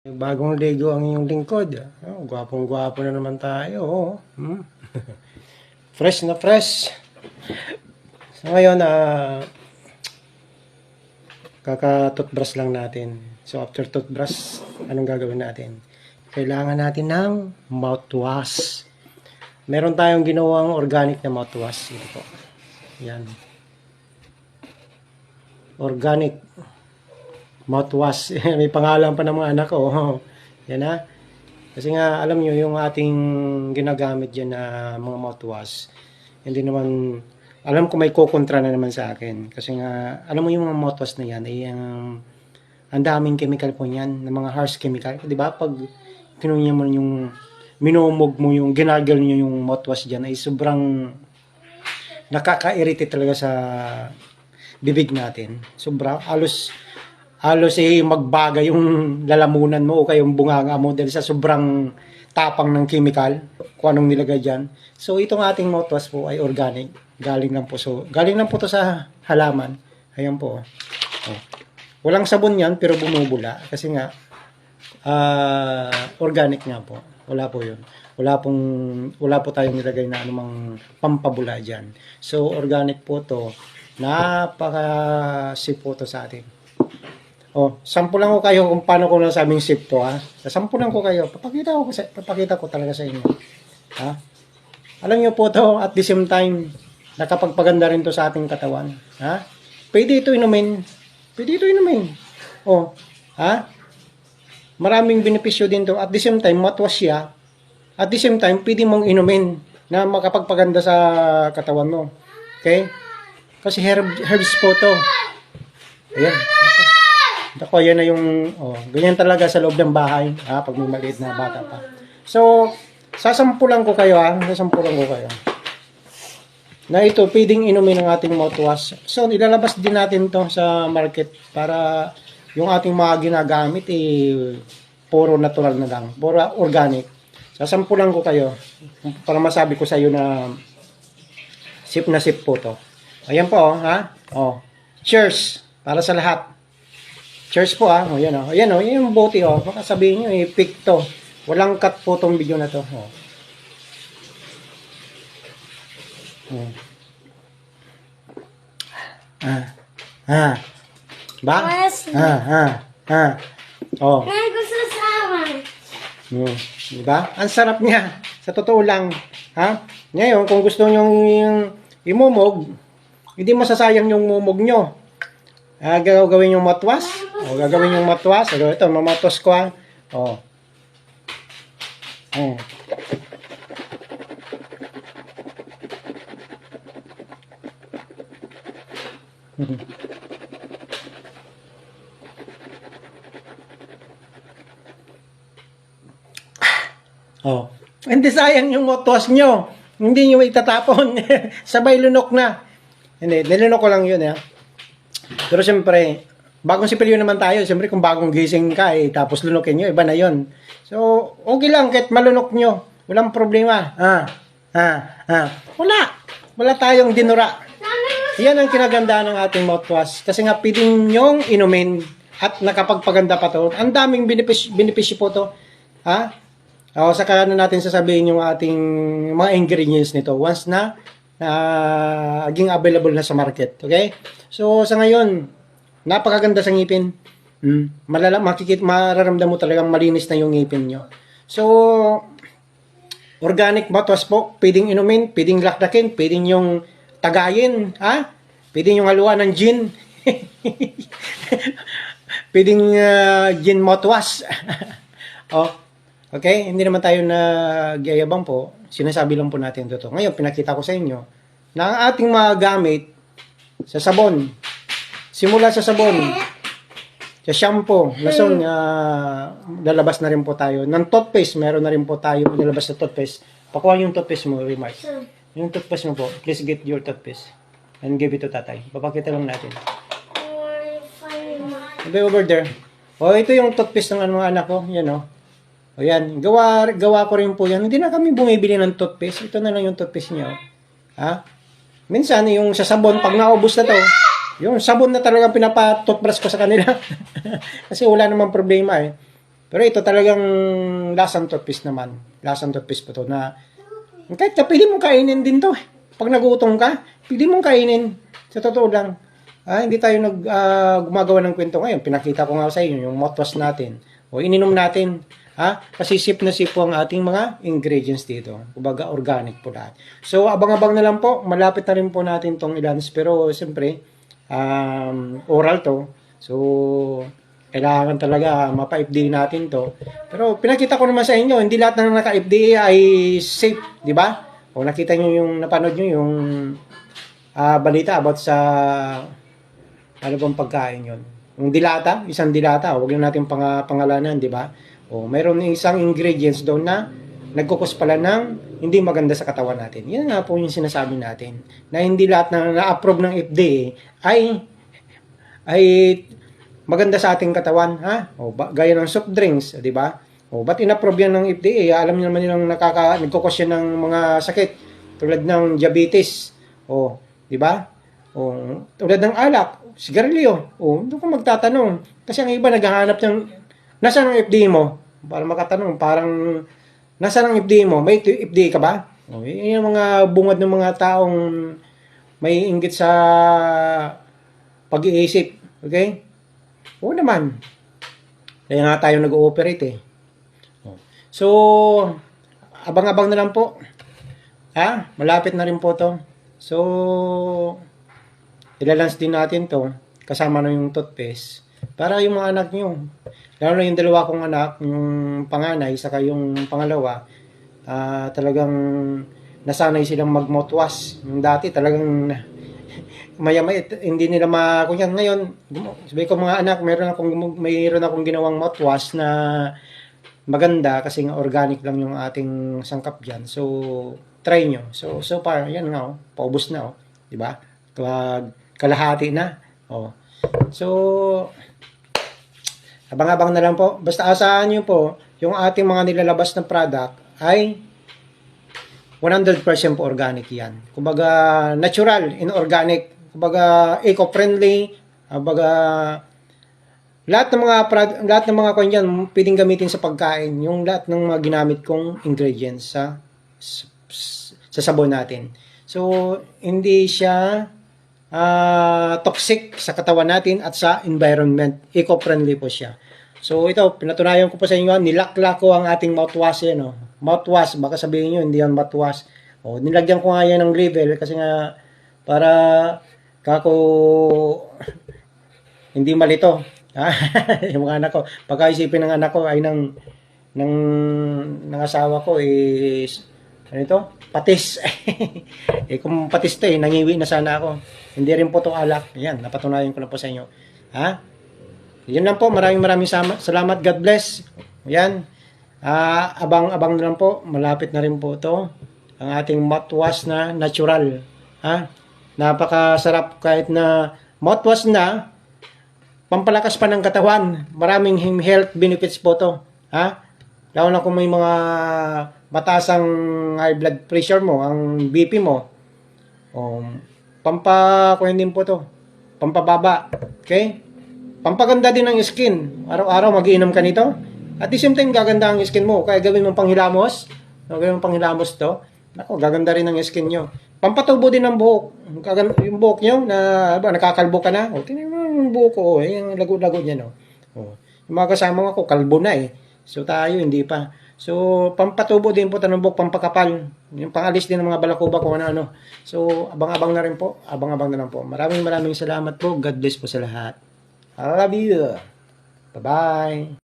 Bagong ligo ang iyong lingkod. Oh, gwapong-gwapo na naman tayo. Oh. Fresh na fresh. So ngayon, kaka-toothbrush lang natin. So after toothbrush, anong gagawin natin? Kailangan natin ng mouthwash. Meron tayong ginawang organic na mouthwash. Ito po. Yan. Organic mouthwash. May pangalan pa ng mga anak ko. Yan na. Kasi nga, alam nyo, yung ating ginagamit dyan na mga mouthwash, hindi naman, alam ko may kukontra na naman sa akin. Kasi nga, alam mo yung mga mouthwash na yan, ay ang daming chemical po yan, ng mga harsh chemical. Di ba? Pag kinunya mo yung, minumog mo yung, ginagal nyo yung mouthwash dyan, ay sobrang nakaka-irritate talaga sa bibig natin. Sobra, halos magbaga yung lalamunan mo o kayong bunganga mo dahil sa sobrang tapang ng chemical kung anong nilagay dyan. So itong ating mouthwash po ay organic. Galing lang po. So, galing lang po to sa halaman. Ayan po. Oh. Walang sabon yan pero bumubula. Kasi nga organic nga po. Wala po yun. Wala po tayong nilagay na anumang pampabula dyan. So organic po to. Napaka-safe po to sa atin. Oh, sampulan ko kayo kung paano ko nasabing safe to, ha. Sampulan ko kayo. Papakita ko talaga sa inyo. Ha? Alam niyo po to, at the same time, nakapagpaganda rin to sa ating katawan. Ha? Pwede ito inumin. Oh, ha? Maraming benepisyo din to. At the same time, mouthwash siya. At the same time, pwede mong inumin na makapagpaganda sa katawan mo. Okay? Kasi herbs po to. Ayan. Ako, yan na yung, ganyan talaga sa loob ng bahay, pag may maliit na bata pa. So, sasampulan ko kayo, na ito, pwedeng inumin ng ating mouthwash. So, ilalabas din natin to sa market para yung ating mga ginagamit, puro natural na lang, puro organic. Sasampulan ko kayo para masabi ko sa iyo na sip na sip po to. Ayan po, ha? Cheers para sa lahat. Cheers po, ha? Ayan, ayan, yung bote, baka sabihin nyo, pick to. Walang cut po tong video na to. Ba? Ay, gusto sama. Diba? Ang sarap niya. Sa totoo lang. Ha? Ngayon, kung gusto nyo yung imumog, hindi masasayang yung mumog nyo. Gagawin yung mouthwash. Gagawin yung mouthwash. Ito, mamatos ko, ha. Hindi sayang yung mouthwash nyo. Hindi nyo itatapon. Sabay lunok na. Hindi, nilunok ko lang yun, ha. Pero siyempre, bagong sipilyo naman tayo. Siyempre, kung bagong gising ka, tapos lunokin nyo, iba na yun. So, okay lang, kahit malunok nyo. Walang problema. Wala tayong dinura. Yan ang kinagandaan ng ating mouthwash. Kasi nga, pwedeng nyong inumin at nakapagpaganda pa to. Ang daming benepisyo po to. Ha? Saka na natin sasabihin yung ating mga ingredients nito once na aging available na sa market. Okay? So, sa ngayon, napakaganda sa ngipin. Mararamdam mo talagang malinis na yung ngipin nyo. So, organic mouthwash po, pwedeng inumin, pwedeng lakdakin, pwedeng yung tagayin, ha? Pwedeng yung haluan ng gin. Pwedeng gin mouthwash. Okay? Hindi naman tayo nagyayabang po. Sinasabi lang po natin ito. Ngayon, pinakita ko sa inyo na ang ating mga gamit sa sabon. Simula sa sabon, sa shampoo, lason, lalabas na rin po tayo. Ng toothpaste, meron na rin po tayo lalabas na toothpaste. Pakuha yung toothpaste mo, Remark. Yung toothpaste mo po, please get your toothpaste and give it to tatay. Papakita lang natin. Okay, over there. Ito yung toothpaste ng mga anak ko. Yan, Ayan, gawa ko rin po yan. Hindi na kami bumibili ng toothpaste. Ito na lang yung toothpaste niyo. Ha? Minsan, yung sa sabon, pag naubos na to, yung sabon na talagang pinapa-toothbrush ko sa kanila. Kasi wala namang problema, Pero ito talagang lasang toothpaste naman. Lasang toothpaste po to na kahit na pili mong kainin din to. Pag nagutom ka, pili mong kainin. Sa totoo lang. Hindi tayo gumagawa ng kwento ngayon. Pinakita ko nga sa inyo yung mouthwash natin. O ininom natin. Kasi sip na sip po ang ating mga ingredients dito. Kumbaga organic po lahat. So abang-abang na lang po. Malapit na rin po natin tong ilans. Pero siyempre, oral to. So kailangan talaga mapa-FDA natin to. Pero pinakita ko naman sa inyo, hindi lahat ng naka-FDA ay safe, di ba? O nakita nyo yung, napanood nyo yung balita about sa ano bang pagkain yon. Yung dilata, isang dilata, huwag yung natin pangalanan, di ba? O mayroon isang ingredients doon na nagkukos pala ng hindi maganda sa katawan natin. Yan nga po yung sinasabi natin. Na hindi lahat na na-approve ng FDA ay maganda sa ating katawan, O gaya ng soft drinks, di ba? O ba't in-approve yan ng FDA? Alam niyo naman nilang nagkukos yan ng mga sakit tulad ng diabetes. O, di ba? O tulad ng alak, sigarilyo. O, doon ko magtatanong. Kasi ang iba naghahanap ng nasaan ang FDA mo? Para makatanong, parang nasaan ang FDA mo? May FDA ka ba? O, yun yung mga bungad ng mga taong may inggit sa pag-iisip. Okay? Oo naman. Kaya nga tayo nag-ooperate eh. So, abang-abang na lang po. Malapit na rin po to. So, ilalans din natin to. Kasama na yung toothpaste. Para yung mga anak nyo. Lalo na yung dalawa kong anak, yung panganay, saka yung pangalawa, talagang nasanay silang mag-mouthwash. Yung dati talagang maya-maya, hindi nila makunyan. Ngayon, sabi ko mga anak, mayroon akong ginawang mouthwash na maganda kasi nga organic lang yung ating sangkap dyan. So, try nyo. So far, yan nga, paubos na, di ba? Kalahati na. So, abang-abang na lang po. Basta asahan nyo po, yung ating mga nilalabas na product ay 100% po organic yan. Kumbaga, natural, inorganic. Kumbaga, eco-friendly. Kumbaga, lahat ng mga kanyan pwedeng gamitin sa pagkain. Yung lahat ng mga ginamit kong ingredients sa sabon natin. So, hindi siya toxic sa katawan natin at sa environment. Eco-friendly po siya. So, ito, pinatunayan ko po sa inyo, nilaklak ko ang ating mouthwash yan. Mouthwash, baka sabihin nyo, hindi yan mouthwash. Nilagyan ko nga yan ng label kasi nga, para kako hindi malito. Yung mga anak ko, pagkaisipin ng anak ko ay ng asawa ko is ano ito? Patis. Kung patis to nangiwi na sana ako. Hindi rin po to alak. Yan, napatunayan ko na po sa inyo. Yun lang po. Maraming salamat. God bless. Yan. Abang-abang na lang po. Malapit na rin po to. Ang ating mouthwash na natural. Napakasarap kahit na mouthwash na pampalakas pa ng katawan. Maraming health benefits po to. Lalo na kung may mga mataasang high blood pressure mo, ang BP mo. Pampakunin din po to. Pampababa. Okay? Pampaganda din ng skin. Araw-araw mag-iinom ka nito. At the same time, gaganda ang skin mo. Kaya gawin mong panghilamos. Gawin mong panghilamos to. Nako, gaganda rin ang skin nyo. Pampatubo din ng buhok. Yung buhok nyo, nakakalbo ka na. Tingnan mo yung buhok ko. Yung lago-lago niya. Yung mga kasama ko, kalbo na eh. So tayo, hindi pa. So, pampatubo din po ng buhok, pampakapal. Yung pangalis din ng mga balakuba ko, ano. So, abang-abang na rin po. Abang-abang na lang po. Maraming salamat po. God bless po sa lahat. I love you. Bye-bye.